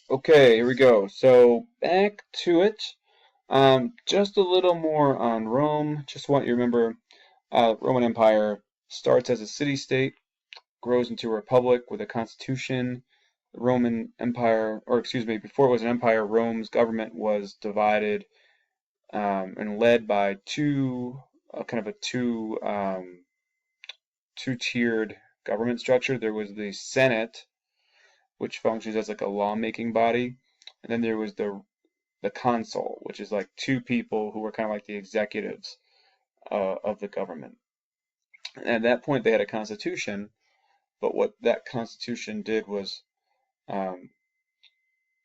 Okay, here we go. So back to it. Just a little more on Rome. Just want you to remember, Roman Empire starts as a city-state, grows into a republic with a constitution. The Roman Empire, or excuse me, before it was an empire, Rome's government was divided and led by kind of a two-tiered government structure. There was the Senate, which functions as like a lawmaking body, and then there was the consul, which is like two people who were kind of like the executives of the government. And at that point, they had a constitution, but what that constitution did was, um,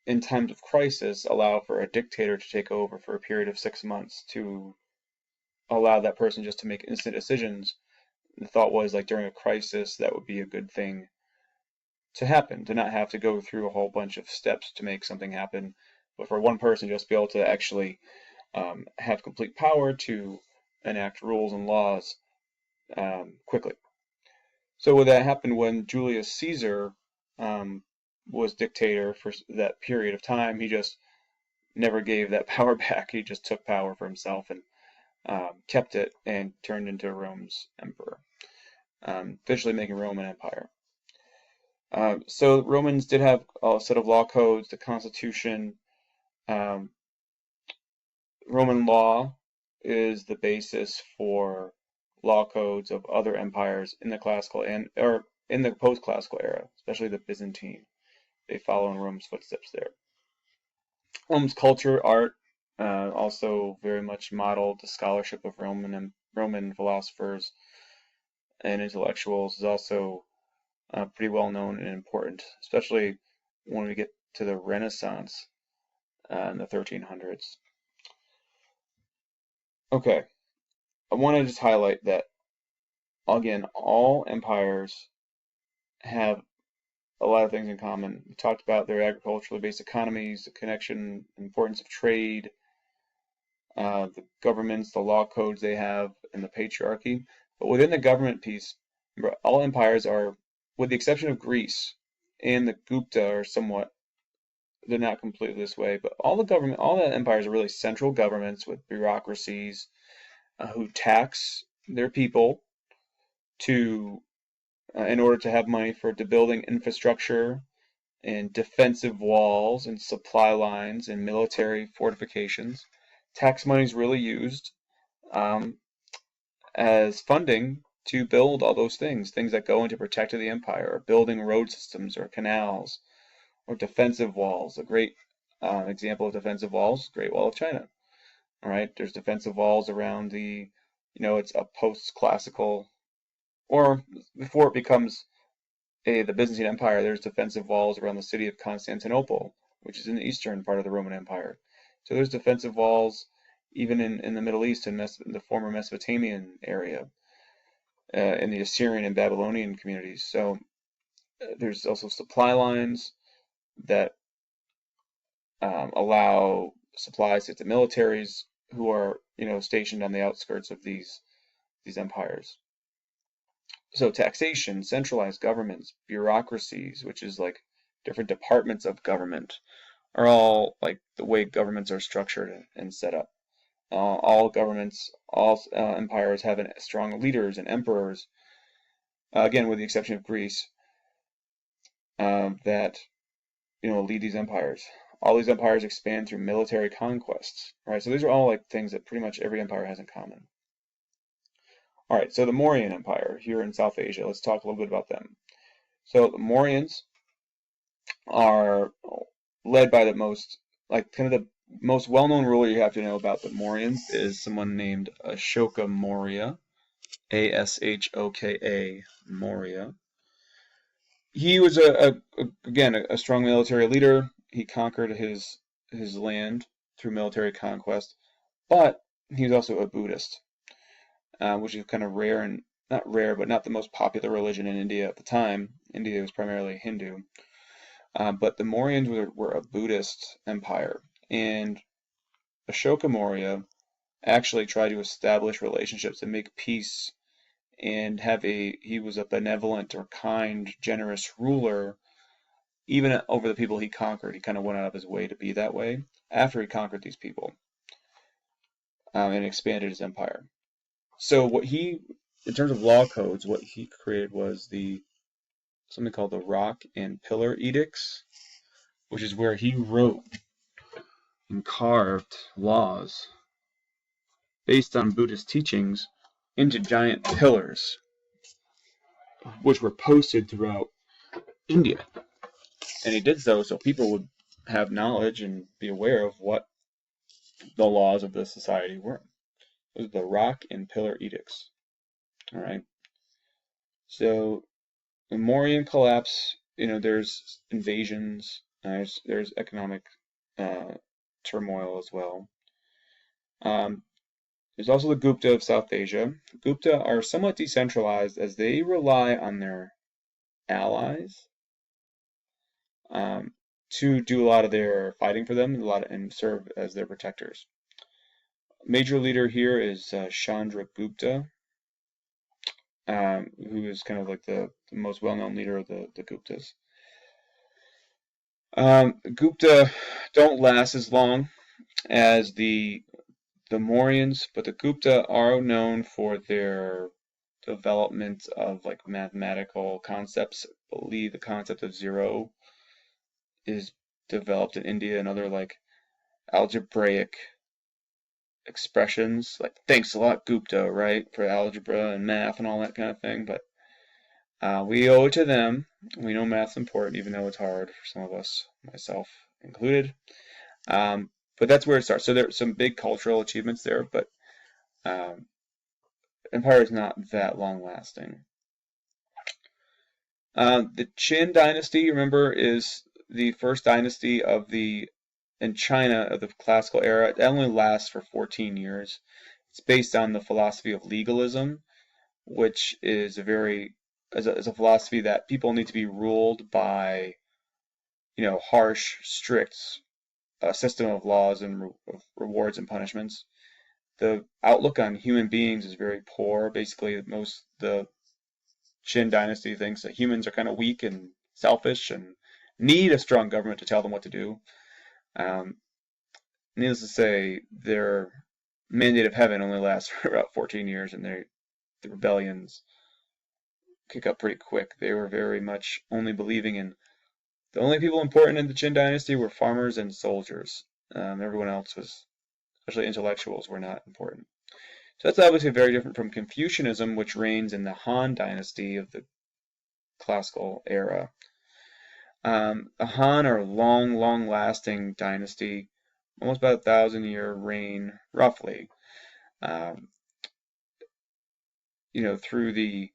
in times of crisis, allow for a dictator to take over for a period of 6 months to allow that person just to make instant decisions. The thought was like during a crisis, that would be a good thing to happen, to not have to go through a whole bunch of steps to make something happen, but for one person just be able to actually have complete power to enact rules and laws quickly. So what that happened when Julius Caesar um, was dictator for that period of time. He just never gave that power back. He just took power for himself and kept it and turned into Rome's emperor, officially making Rome an empire. So Romans did have a set of law codes, the Constitution. Um, Roman law is the basis for law codes of other empires in the classical and or in the post-classical era, especially the Byzantine. They follow in Rome's footsteps there. Rome's culture, art, also very much modeled the scholarship of Roman philosophers and intellectuals. Is also pretty well known and important, especially when we get to the Renaissance in the 1300s. Okay, I want to just highlight that again, all empires have a lot of things in common. We talked about their agriculturally based economies, the connection, importance of trade, the governments, the law codes they have, and the patriarchy. But within the government piece, remember, all empires are, with the exception of Greece and the Gupta, are somewhat, they're not completely this way, but all the empires are really central governments with bureaucracies who tax their people to in order to have money for building infrastructure and defensive walls and supply lines and military fortifications. Tax money is really used um, as funding to build all those things that go into protecting the empire, or building road systems or canals or defensive walls. A great example of defensive walls, Great Wall of China. All right, there's defensive walls around it's a post-classical, or before it becomes the Byzantine Empire, there's defensive walls around the city of Constantinople, which is in the eastern part of the Roman Empire. So there's defensive walls even in the Middle East and in the former Mesopotamian area, in the Assyrian and Babylonian communities. So there's also supply lines that allow supplies to the militaries who are stationed on the outskirts of these empires. So taxation, centralized governments, bureaucracies, which is like different departments of government, are all like the way governments are structured and set up. All governments, all empires have strong leaders and emperors, again, with the exception of Greece, that lead these empires. All these empires expand through military conquests, right? So these are all like things that pretty much every empire has in common. All right, so the Mauryan Empire here in South Asia. Let's talk a little bit about them. So the Mauryans are led by the most, like, kind of the most well-known ruler you have to know about the Mauryans is someone named Ashoka Maurya, Ashoka Maurya. He was again a strong military leader. He conquered his land through military conquest, but he was also a Buddhist, which is kind of rare and not rare, but not the most popular religion in India at the time. India was primarily Hindu. But the Mauryans were a Buddhist empire, and Ashoka Maurya actually tried to establish relationships and make peace, and he was a benevolent or kind, generous ruler even over the people he conquered, he kind of went out of his way to be that way after he conquered these people, and expanded his empire. So in terms of law codes, what he created was something called the Rock and Pillar Edicts, which is where he wrote and carved laws based on Buddhist teachings into giant pillars, which were posted throughout India. And he did so people would have knowledge and be aware of what the laws of the society were. Those are the Rock and Pillar Edicts. All right. So the Mauryan collapse, there's invasions, there's economic turmoil as well. There's also the Gupta of South Asia. Gupta are somewhat decentralized as they rely on their allies to do a lot of their fighting for them and serve as their protectors. Major leader here is Chandragupta, who is kind of like the most well-known leader of the Guptas. Gupta don't last as long as the Mauryans, but the Gupta are known for their development of like mathematical concepts. I believe the concept of zero is developed in India, and other like algebraic expressions. Like, thanks a lot, Gupta, right, for algebra and math and all that kind of thing. But we owe it to them. We know math's important, even though it's hard for some of us, myself included. But that's where it starts. So there's some big cultural achievements there, but empire is not that long lasting. The Qin dynasty, remember, is the first dynasty in China of the classical era. It only lasts for 14 years. It's based on the philosophy of legalism, which is a philosophy that people need to be ruled by, harsh, strict system of laws and rewards and punishments. The outlook on human beings is very poor. Basically, the Qin dynasty thinks that humans are kind of weak and selfish and need a strong government to tell them what to do. Needless to say, their mandate of heaven only lasts for about 14 years, and the rebellions kick up pretty quick. They were very much only believing in the only people important in the Qin dynasty were farmers and soldiers. Everyone else was, especially intellectuals, were not important. So that's obviously very different from Confucianism, which reigns in the Han dynasty of the classical era. The Han are long-lasting dynasty, almost about 1,000-year reign, roughly. Through the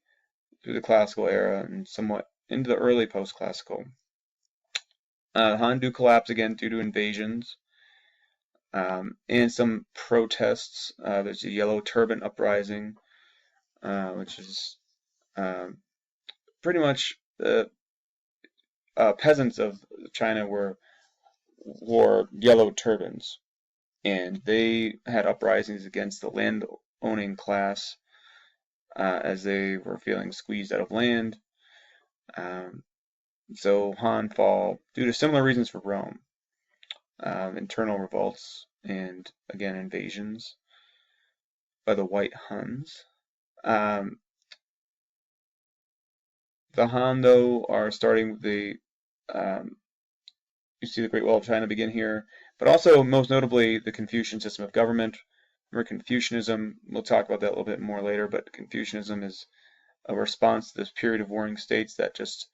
classical era and somewhat into the early post-classical. Han do collapse again due to invasions and some protests. There's a Yellow Turban Uprising, which is pretty much the peasants of China wore yellow turbans, and they had uprisings against the land-owning class as they were feeling squeezed out of land. So Han fall due to similar reasons for Rome. Internal revolts and, again, invasions by the White Huns. The Han, though, are starting you see the Great Wall of China begin here, but also, most notably, the Confucian system of government. Remember Confucianism, we'll talk about that a little bit more later, but Confucianism is a response to this period of warring states that just,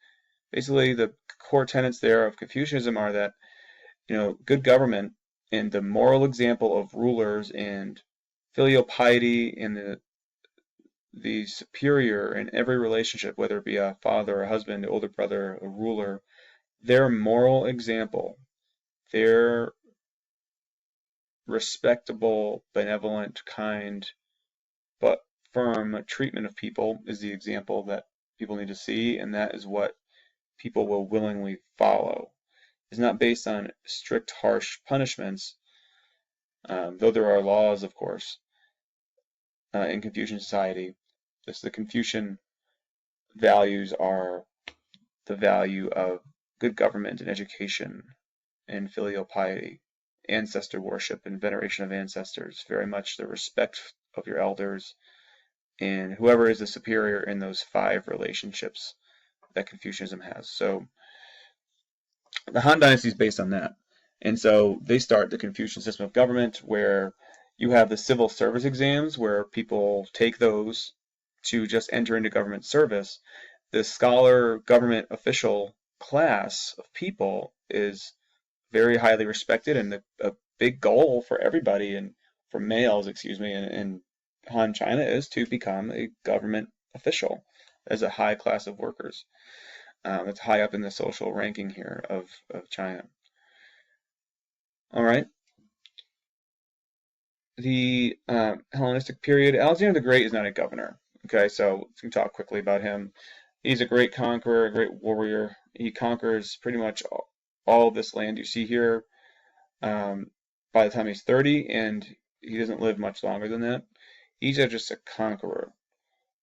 basically, the core tenets there of Confucianism are that, good government and the moral example of rulers and filial piety and the superior in every relationship, whether it be a father, a husband, an older brother, a ruler, their moral example, their respectable, benevolent, kind, but firm treatment of people is the example that people need to see, and that is what people will willingly follow. It's not based on strict, harsh punishments, though there are laws, of course, in Confucian society. The Confucian values are the value of good government and education and filial piety, ancestor worship and veneration of ancestors, very much the respect of your elders, and whoever is the superior in those 5 relationships that Confucianism has. So the Han Dynasty is based on that. And so they start the Confucian system of government where you have the civil service exams where people take those to just enter into government service. The scholar government official class of people is very highly respected, and a big goal for everybody, and for males, excuse me, in Han China is to become a government official as a high class of workers. It's high up in the social ranking here of China. All right. The Hellenistic period, Alexander the Great is not a governor. Okay, so we can talk quickly about him. He's a great conqueror, a great warrior. He conquers pretty much all of this land you see here by the time he's 30, and he doesn't live much longer than that. He's just a conqueror.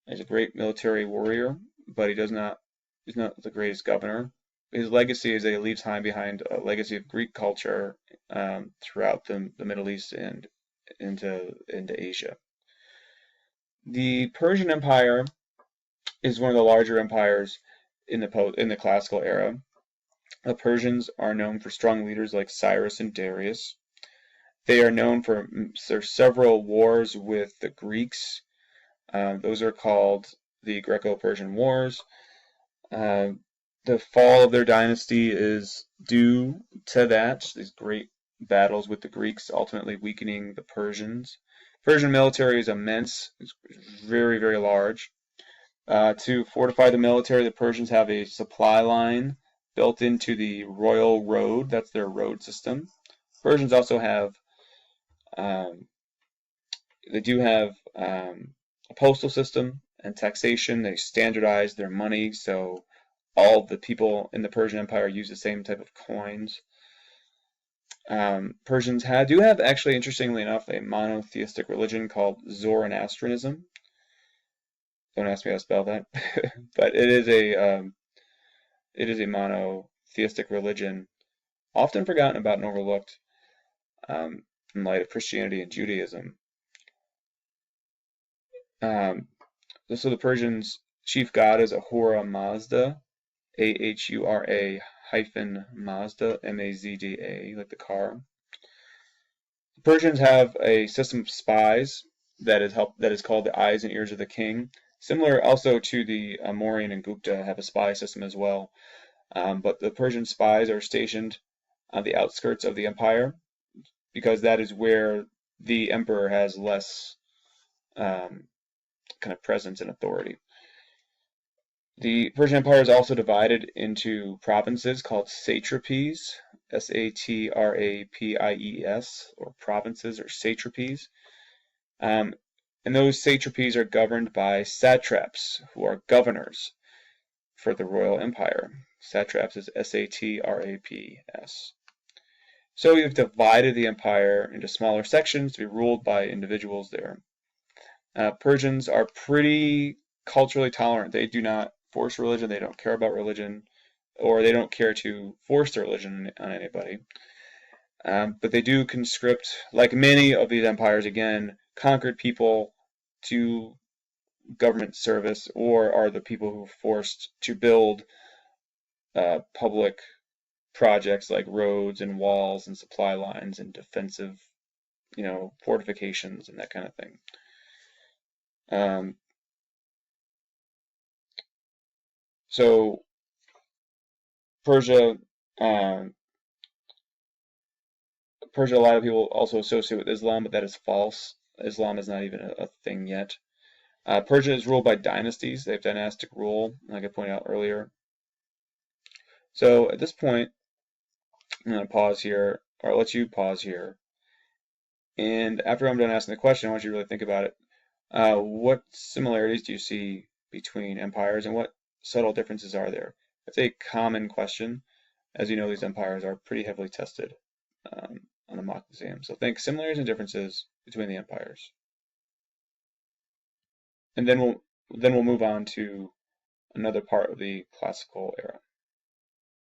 He's a great military warrior, but he's not the greatest governor. His legacy is that he leaves behind a legacy of Greek culture throughout the Middle East and into Asia. The Persian Empire is one of the larger empires in the classical era. The Persians are known for strong leaders like Cyrus and Darius. They are known for their several wars with the Greeks. Those are called the Greco-Persian Wars. The fall of their dynasty is due to that, these great battles with the Greeks ultimately weakening the Persians. Persian military is immense. It's very, very large. To fortify the military, the Persians have a supply line built into the royal road. That's their road system. Persians also have, they do have a postal system and taxation. They standardize their money, so all the people in the Persian Empire use the same type of coins. Persians do have, actually, interestingly enough, a monotheistic religion called Zoroastrianism. Don't ask me how to spell that, but it is a monotheistic religion, often forgotten about and overlooked in light of Christianity and Judaism. So the Persians' chief god is Ahura Mazda, Ahura hyphen Mazda, Mazda, like the car. The Persians have a system of spies that is called the eyes and ears of the king. Similar also to the Mauryan and Gupta have a spy system as well. But the Persian spies are stationed on the outskirts of the empire because that is where the emperor has less kind of presence and authority. The Persian Empire is also divided into provinces called satrapies, Satrapies, or provinces or satrapies. And those satrapies are governed by satraps, who are governors for the royal empire. Satraps is Satraps. So we've divided the empire into smaller sections to be ruled by individuals there. Persians are pretty culturally tolerant. They do not force religion, they don't care about religion, or they don't care to force their religion on anybody. But they do conscript, like many of these empires, again, conquered people to government service, or are the people who are forced to build public projects like roads and walls and supply lines and defensive, fortifications and that kind of thing. So Persia, a lot of people also associate with Islam, but that is false. Islam is not even a thing yet. Persia is ruled by dynasties. They have dynastic rule, like I pointed out earlier. So at this point, I'm going to pause here, or let you pause here. And after I'm done asking the question, I want you to really think about it. What similarities do you see between empires, and what subtle differences are there? That's a common question. As you know, these empires are pretty heavily tested on a mock exam. So think similarities and differences between the empires. And then we'll move on to another part of the classical era.